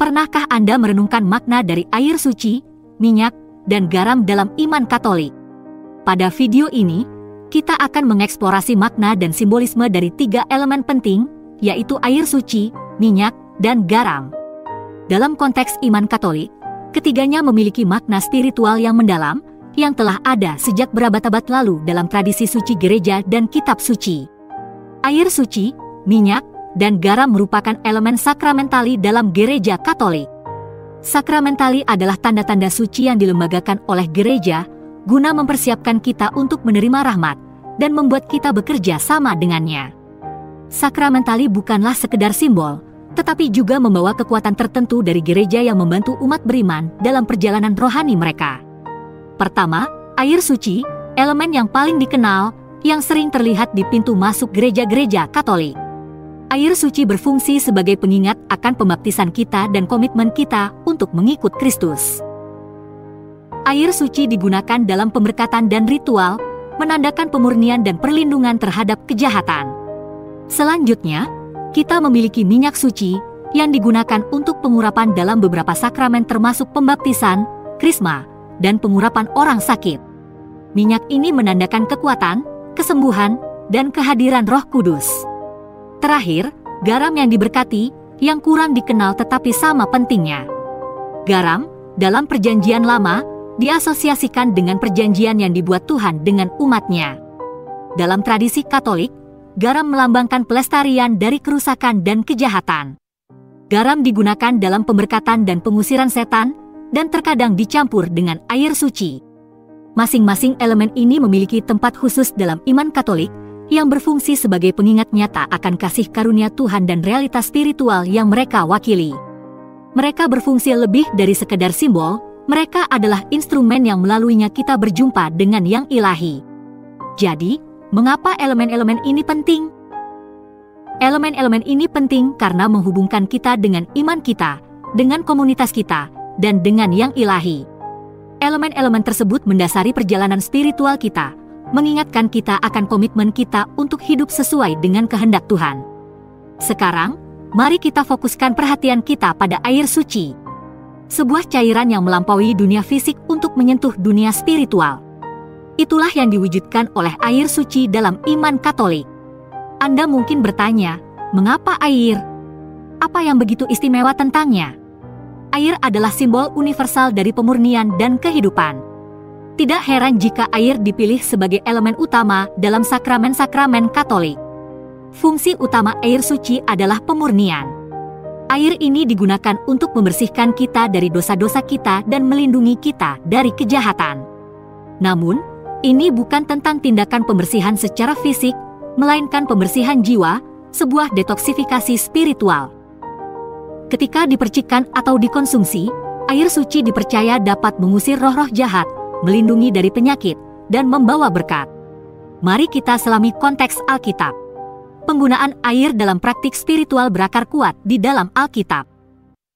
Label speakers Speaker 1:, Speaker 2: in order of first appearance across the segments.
Speaker 1: Pernahkah Anda merenungkan makna dari air suci, minyak, dan garam dalam iman Katolik? Pada video ini, kita akan mengeksplorasi makna dan simbolisme dari 3 elemen penting, yaitu air suci, minyak, dan garam. Dalam konteks iman Katolik, ketiganya memiliki makna spiritual yang mendalam, yang telah ada sejak berabad-abad lalu dalam tradisi suci gereja dan kitab suci. Air suci, minyak, dan garam merupakan elemen sakramentali dalam gereja Katolik. Sakramentali adalah tanda-tanda suci yang dilembagakan oleh gereja guna mempersiapkan kita untuk menerima rahmat dan membuat kita bekerja sama dengannya. Sakramentali bukanlah sekedar simbol, tetapi juga membawa kekuatan tertentu dari gereja yang membantu umat beriman dalam perjalanan rohani mereka. Pertama, air suci, elemen yang paling dikenal, yang sering terlihat di pintu masuk gereja-gereja Katolik. Air suci berfungsi sebagai pengingat akan pembaptisan kita dan komitmen kita untuk mengikut Kristus. Air suci digunakan dalam pemberkatan dan ritual, menandakan pemurnian dan perlindungan terhadap kejahatan. Selanjutnya, kita memiliki minyak suci yang digunakan untuk pengurapan dalam beberapa sakramen termasuk pembaptisan, krisma, dan pengurapan orang sakit. Minyak ini menandakan kekuatan, kesembuhan, dan kehadiran Roh Kudus. Terakhir, garam yang diberkati, yang kurang dikenal tetapi sama pentingnya. Garam, dalam Perjanjian Lama, diasosiasikan dengan perjanjian yang dibuat Tuhan dengan umatnya. Dalam tradisi Katolik, garam melambangkan pelestarian dari kerusakan dan kejahatan. Garam digunakan dalam pemberkatan dan pengusiran setan, dan terkadang dicampur dengan air suci. Masing-masing elemen ini memiliki tempat khusus dalam iman Katolik, yang berfungsi sebagai pengingat nyata akan kasih karunia Tuhan dan realitas spiritual yang mereka wakili. Mereka berfungsi lebih dari sekedar simbol, mereka adalah instrumen yang melaluinya kita berjumpa dengan yang ilahi. Jadi, mengapa elemen-elemen ini penting? Elemen-elemen ini penting karena menghubungkan kita dengan iman kita, dengan komunitas kita, dan dengan yang ilahi. Elemen-elemen tersebut mendasari perjalanan spiritual kita, mengingatkan kita akan komitmen kita untuk hidup sesuai dengan kehendak Tuhan. Sekarang, mari kita fokuskan perhatian kita pada air suci. Sebuah cairan yang melampaui dunia fisik untuk menyentuh dunia spiritual. Itulah yang diwujudkan oleh air suci dalam iman Katolik. Anda mungkin bertanya, mengapa air? Apa yang begitu istimewa tentangnya? Air adalah simbol universal dari pemurnian dan kehidupan. Tidak heran jika air dipilih sebagai elemen utama dalam sakramen-sakramen Katolik. Fungsi utama air suci adalah pemurnian. Air ini digunakan untuk membersihkan kita dari dosa-dosa kita dan melindungi kita dari kejahatan. Namun, ini bukan tentang tindakan pembersihan secara fisik, melainkan pembersihan jiwa, sebuah detoksifikasi spiritual. Ketika dipercikkan atau dikonsumsi, air suci dipercaya dapat mengusir roh-roh jahat, melindungi dari penyakit, dan membawa berkat. Mari kita selami konteks Alkitab. Penggunaan air dalam praktik spiritual berakar kuat di dalam Alkitab.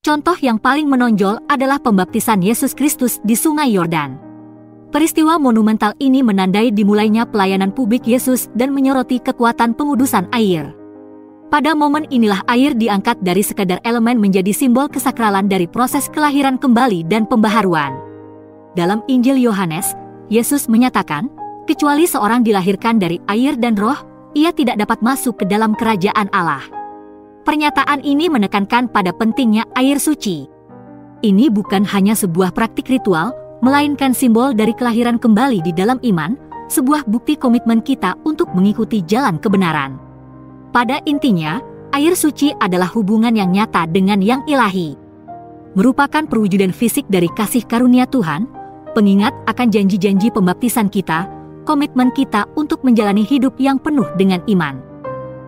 Speaker 1: Contoh yang paling menonjol adalah pembaptisan Yesus Kristus di Sungai Yordan. Peristiwa monumental ini menandai dimulainya pelayanan publik Yesus dan menyoroti kekuatan pengudusan air. Pada momen inilah air diangkat dari sekadar elemen menjadi simbol kesakralan dari proses kelahiran kembali dan pembaharuan. Dalam Injil Yohanes, Yesus menyatakan, kecuali seorang dilahirkan dari air dan roh, ia tidak dapat masuk ke dalam kerajaan Allah. Pernyataan ini menekankan pada pentingnya air suci. Ini bukan hanya sebuah praktik ritual, melainkan simbol dari kelahiran kembali di dalam iman, sebuah bukti komitmen kita untuk mengikuti jalan kebenaran. Pada intinya, air suci adalah hubungan yang nyata dengan yang ilahi. Merupakan perwujudan fisik dari kasih karunia Tuhan, pengingat akan janji-janji pembaptisan kita, komitmen kita untuk menjalani hidup yang penuh dengan iman.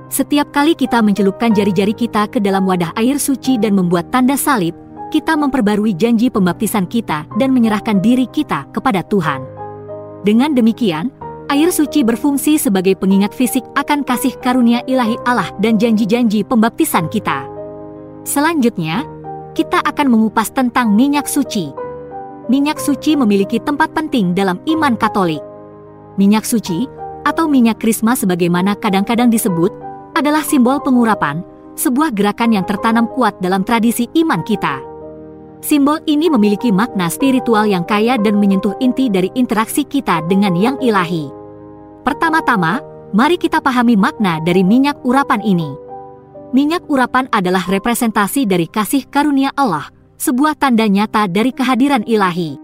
Speaker 1: Setiap kali kita mencelupkan jari-jari kita ke dalam wadah air suci dan membuat tanda salib, kita memperbarui janji pembaptisan kita dan menyerahkan diri kita kepada Tuhan. Dengan demikian, air suci berfungsi sebagai pengingat fisik akan kasih karunia ilahi Allah dan janji-janji pembaptisan kita. Selanjutnya, kita akan mengupas tentang minyak suci. Minyak suci memiliki tempat penting dalam iman Katolik. Minyak suci, atau minyak krisma sebagaimana kadang-kadang disebut, adalah simbol pengurapan, sebuah gerakan yang tertanam kuat dalam tradisi iman kita. Simbol ini memiliki makna spiritual yang kaya dan menyentuh inti dari interaksi kita dengan yang ilahi. Pertama-tama, mari kita pahami makna dari minyak urapan ini. Minyak urapan adalah representasi dari kasih karunia Allah, sebuah tanda nyata dari kehadiran ilahi.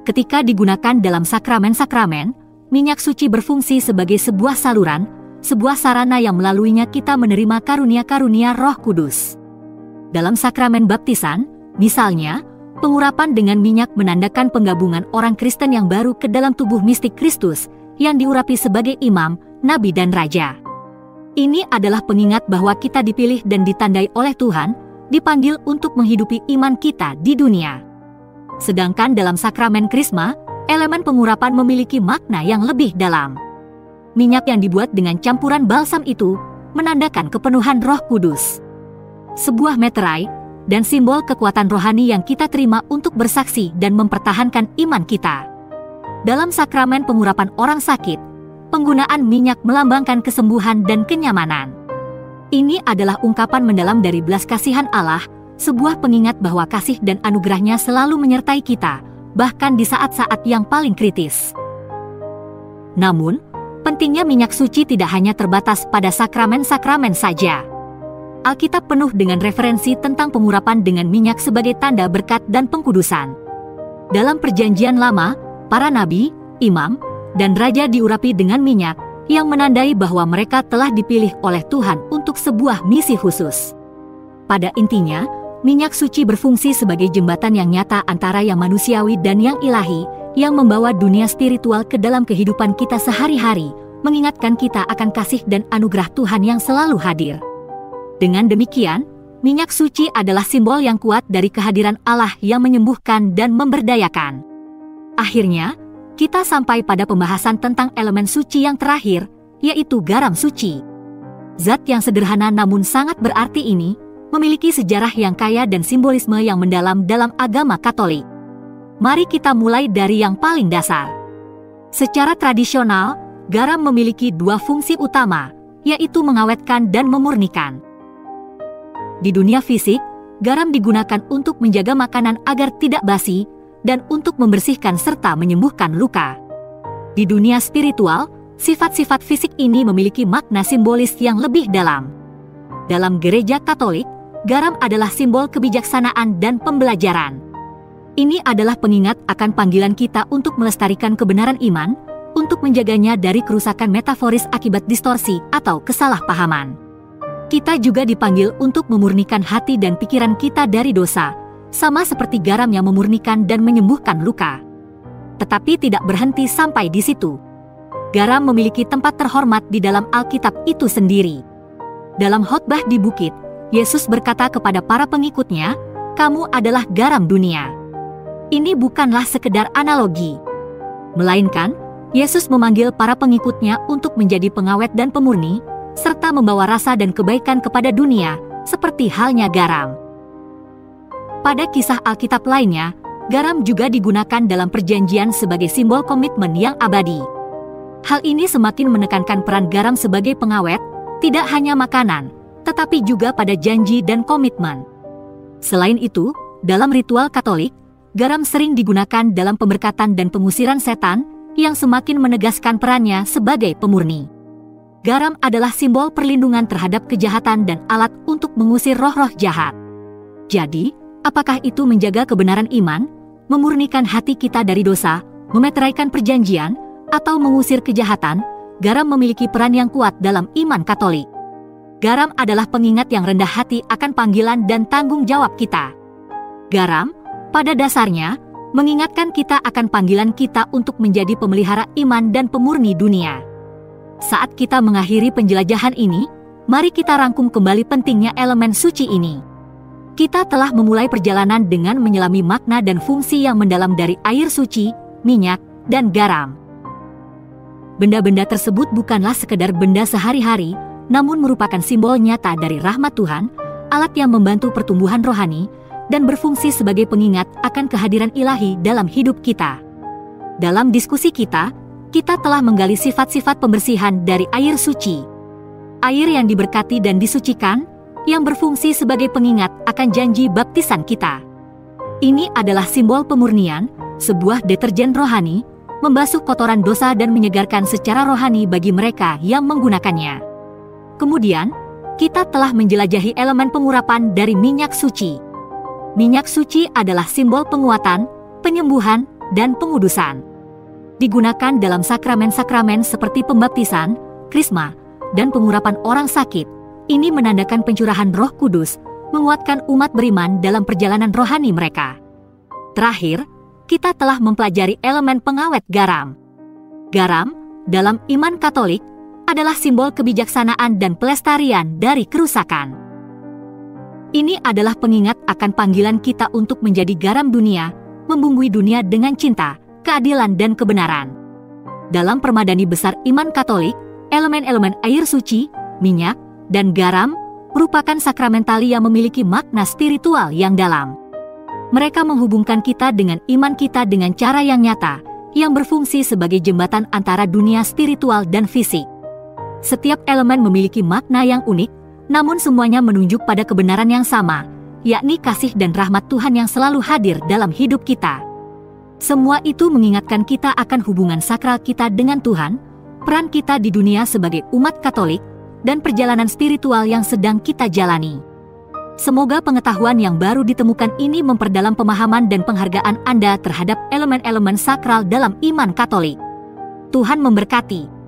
Speaker 1: Ketika digunakan dalam sakramen-sakramen, minyak suci berfungsi sebagai sebuah saluran, sebuah sarana yang melaluinya kita menerima karunia-karunia Roh Kudus. Dalam sakramen baptisan, misalnya, pengurapan dengan minyak menandakan penggabungan orang Kristen yang baru ke dalam tubuh mistik Kristus, yang diurapi sebagai imam, nabi dan raja. Ini adalah pengingat bahwa kita dipilih dan ditandai oleh Tuhan, dipanggil untuk menghidupi iman kita di dunia. Sedangkan dalam sakramen Krisma, elemen pengurapan memiliki makna yang lebih dalam. Minyak yang dibuat dengan campuran balsam itu menandakan kepenuhan Roh Kudus. Sebuah meterai dan simbol kekuatan rohani yang kita terima untuk bersaksi dan mempertahankan iman kita. Dalam sakramen pengurapan orang sakit, penggunaan minyak melambangkan kesembuhan dan kenyamanan. Ini adalah ungkapan mendalam dari belas kasihan Allah, sebuah pengingat bahwa kasih dan anugerahnya selalu menyertai kita, bahkan di saat-saat yang paling kritis. Namun, pentingnya minyak suci tidak hanya terbatas pada sakramen-sakramen saja. Alkitab penuh dengan referensi tentang pengurapan dengan minyak sebagai tanda berkat dan pengkudusan. Dalam Perjanjian Lama, para nabi, imam, dan raja diurapi dengan minyak, yang menandai bahwa mereka telah dipilih oleh Tuhan untuk sebuah misi khusus. Pada intinya, minyak suci berfungsi sebagai jembatan yang nyata antara yang manusiawi dan yang ilahi, yang membawa dunia spiritual ke dalam kehidupan kita sehari-hari, mengingatkan kita akan kasih dan anugerah Tuhan yang selalu hadir. Dengan demikian, minyak suci adalah simbol yang kuat dari kehadiran Allah yang menyembuhkan dan memberdayakan. Akhirnya, kita sampai pada pembahasan tentang elemen suci yang terakhir, yaitu garam suci. Zat yang sederhana namun sangat berarti ini, memiliki sejarah yang kaya dan simbolisme yang mendalam dalam agama Katolik. Mari kita mulai dari yang paling dasar. Secara tradisional, garam memiliki dua fungsi utama, yaitu mengawetkan dan memurnikan. Di dunia fisik, garam digunakan untuk menjaga makanan agar tidak basi, dan untuk membersihkan serta menyembuhkan luka. Di dunia spiritual, sifat-sifat fisik ini memiliki makna simbolis yang lebih dalam. Dalam gereja Katolik, garam adalah simbol kebijaksanaan dan pembelajaran. Ini adalah pengingat akan panggilan kita untuk melestarikan kebenaran iman, untuk menjaganya dari kerusakan metaforis akibat distorsi atau kesalahpahaman. Kita juga dipanggil untuk memurnikan hati dan pikiran kita dari dosa, sama seperti garam yang memurnikan dan menyembuhkan luka. Tetapi tidak berhenti sampai di situ. Garam memiliki tempat terhormat di dalam Alkitab itu sendiri. Dalam khotbah di bukit, Yesus berkata kepada para pengikutnya, "Kamu adalah garam dunia." Ini bukanlah sekedar analogi, melainkan Yesus memanggil para pengikutnya untuk menjadi pengawet dan pemurni, serta membawa rasa dan kebaikan kepada dunia, seperti halnya garam. Pada kisah Alkitab lainnya, garam juga digunakan dalam perjanjian sebagai simbol komitmen yang abadi. Hal ini semakin menekankan peran garam sebagai pengawet, tidak hanya makanan, tetapi juga pada janji dan komitmen. Selain itu, dalam ritual Katolik, garam sering digunakan dalam pemberkatan dan pengusiran setan, yang semakin menegaskan perannya sebagai pemurni. Garam adalah simbol perlindungan terhadap kejahatan dan alat untuk mengusir roh-roh jahat. Jadi, apakah itu menjaga kebenaran iman, memurnikan hati kita dari dosa, memeteraikan perjanjian, atau mengusir kejahatan? Garam memiliki peran yang kuat dalam iman Katolik. Garam adalah pengingat yang rendah hati akan panggilan dan tanggung jawab kita. Garam, pada dasarnya, mengingatkan kita akan panggilan kita untuk menjadi pemelihara iman dan pemurni dunia. Saat kita mengakhiri penjelajahan ini, mari kita rangkum kembali pentingnya elemen suci ini. Kita telah memulai perjalanan dengan menyelami makna dan fungsi yang mendalam dari air suci, minyak, dan garam. Benda-benda tersebut bukanlah sekedar benda sehari-hari, namun merupakan simbol nyata dari rahmat Tuhan, alat yang membantu pertumbuhan rohani, dan berfungsi sebagai pengingat akan kehadiran ilahi dalam hidup kita. Dalam diskusi kita telah menggali sifat-sifat pembersihan dari air suci. Air yang diberkati dan disucikan, yang berfungsi sebagai pengingat akan janji baptisan kita. Ini adalah simbol pemurnian, sebuah deterjen rohani, membasuh kotoran dosa dan menyegarkan secara rohani bagi mereka yang menggunakannya. Kemudian, kita telah menjelajahi elemen pengurapan dari minyak suci. Minyak suci adalah simbol penguatan, penyembuhan, dan pengudusan. Digunakan dalam sakramen-sakramen seperti pembaptisan, krisma, dan pengurapan orang sakit. Ini menandakan pencurahan Roh Kudus, menguatkan umat beriman dalam perjalanan rohani mereka. Terakhir, kita telah mempelajari elemen pengawet garam. Garam, dalam iman Katolik, adalah simbol kebijaksanaan dan pelestarian dari kerusakan. Ini adalah pengingat akan panggilan kita untuk menjadi garam dunia, membumbui dunia dengan cinta, keadilan dan kebenaran. Dalam permadani besar iman Katolik, elemen-elemen air suci, minyak, dan garam merupakan sakramentali yang memiliki makna spiritual yang dalam. Mereka menghubungkan kita dengan iman kita dengan cara yang nyata, yang berfungsi sebagai jembatan antara dunia spiritual dan fisik. Setiap elemen memiliki makna yang unik, namun semuanya menunjuk pada kebenaran yang sama, yakni kasih dan rahmat Tuhan yang selalu hadir dalam hidup kita. Semua itu mengingatkan kita akan hubungan sakral kita dengan Tuhan, peran kita di dunia sebagai umat Katolik, dan perjalanan spiritual yang sedang kita jalani. Semoga pengetahuan yang baru ditemukan ini memperdalam pemahaman dan penghargaan Anda terhadap elemen-elemen sakral dalam iman Katolik. Tuhan memberkati.